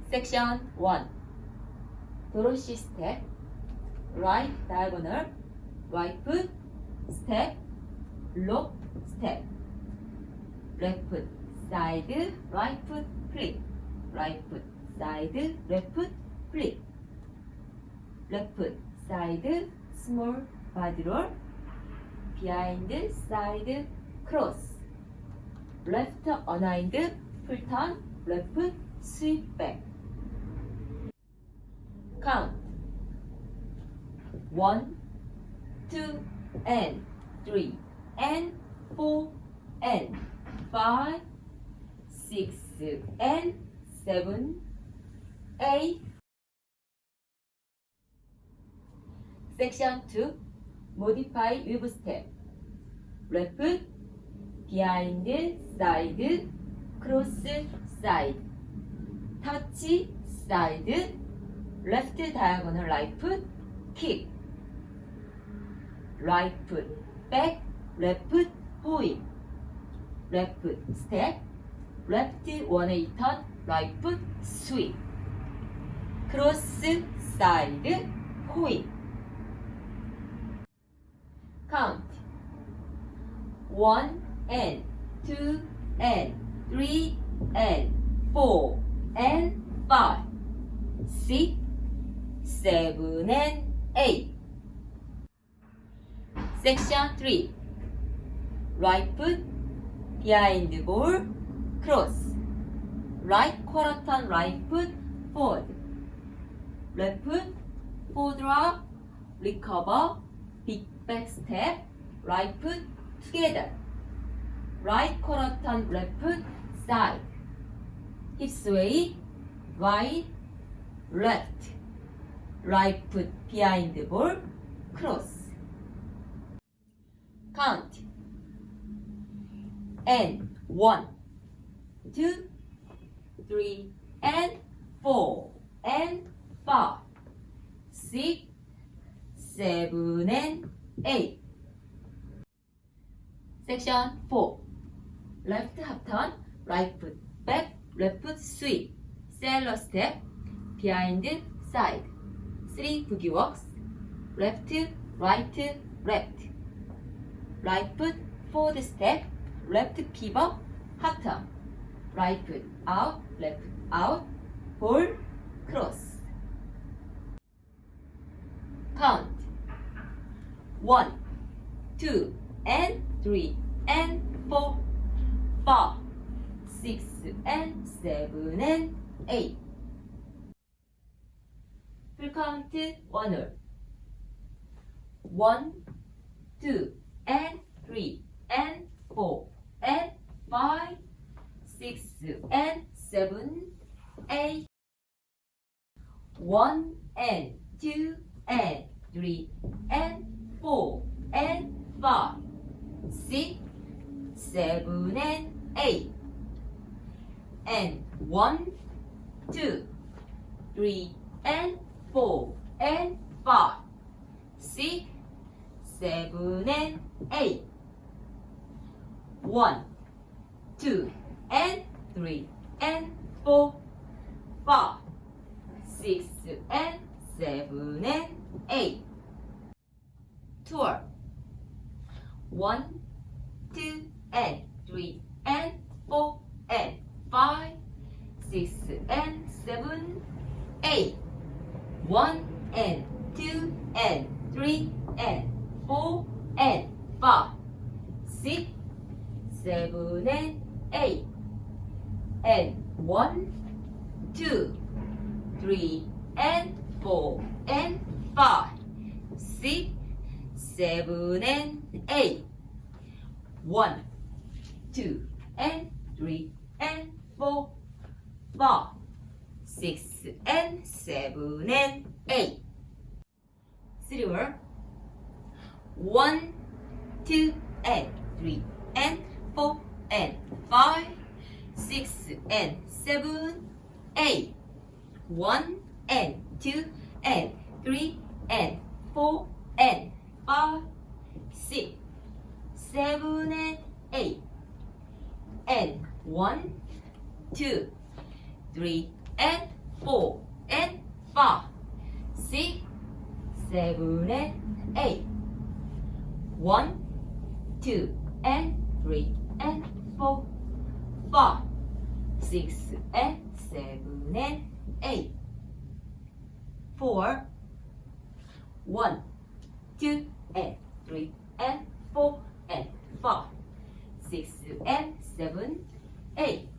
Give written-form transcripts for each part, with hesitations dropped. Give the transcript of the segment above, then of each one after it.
Section 1. 도로시 스텝, right diagonal, right foot, step, lock, step, left foot, side, right foot, flip, right foot, side, left foot, flip, left foot, side, small body roll, behind, side, cross, left unwind, full turn, left foot, sweep back. Count 1, 2, and 3, and 4, and 5, 6, and 7, 8. Section 2. Modify with step. Left foot, behind, side, cross, side, touch, side, left diagonal right foot, kick, right foot, back, left foot, point, left foot, step, left 180 turn, right foot, sweep, cross, side, point. Count 1 and 2 and 3 and 4 and 5, 6, 7 and 8. Section 3. Right foot, behind ball, cross. Right quarter turn, right foot, forward. Left foot, forward drop, recover, big back step, right foot, together. Right quarter turn, left foot, side. Hip sway, right, left. Right foot behind the ball, cross. Count. And 1, 2, 3, and 4, and 5, 6, 7, and 8. Section 4. Left half turn, right foot back, left foot sweep, sailor step, behind, side. 3 boogie walks, left, right, left. Right foot, forward step, left pivot, half turn. Right foot out, left foot out, ball, cross. Count 1, 2, and 3, and 4, 5, 6, and 7, and 8. Full count 1 all. 1, 2, and 3, and 4, and 5, 6, and 7, 8. 1, and 2, and 3, and 4, and 5, 6, 7, and 8. And 1, 2, 3, and 4, and 5, 6, 7, and 8. 1, 2, and 3, and 4, 5, 6, and 7, and 8. Tour. 1, 2, and 3, and 4, and 5, 6, and 7, 8. 1, and 2, and 3, and 4, and 5, 6, 7, and 8. And 1, 2, 3, and 4, and 5, 6, 7, and 8. 1, 2, and 3, and 4, 5, 6, and 7, and 8. 3 word. 1, 2, and 3, and 4, and 5, 6, and 7, 8. 1, and 2, and 3, and 4, and 5, 6, 7, and 1, 2, 3, and 4, and 5, 6, 7, and 8. 1, 2, and 3, and 4, 5, 6, and 7, and 8. 4, 1, 2, and 3, and 4, and 5, 6, and 7, 8.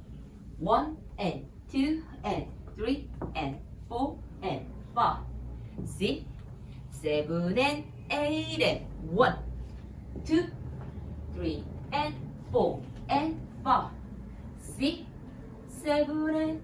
1, and 2, and 3, and 4, and 5, 6, 7, and 8, and 1, 2, 3, and 4, and 5, 6, 7, and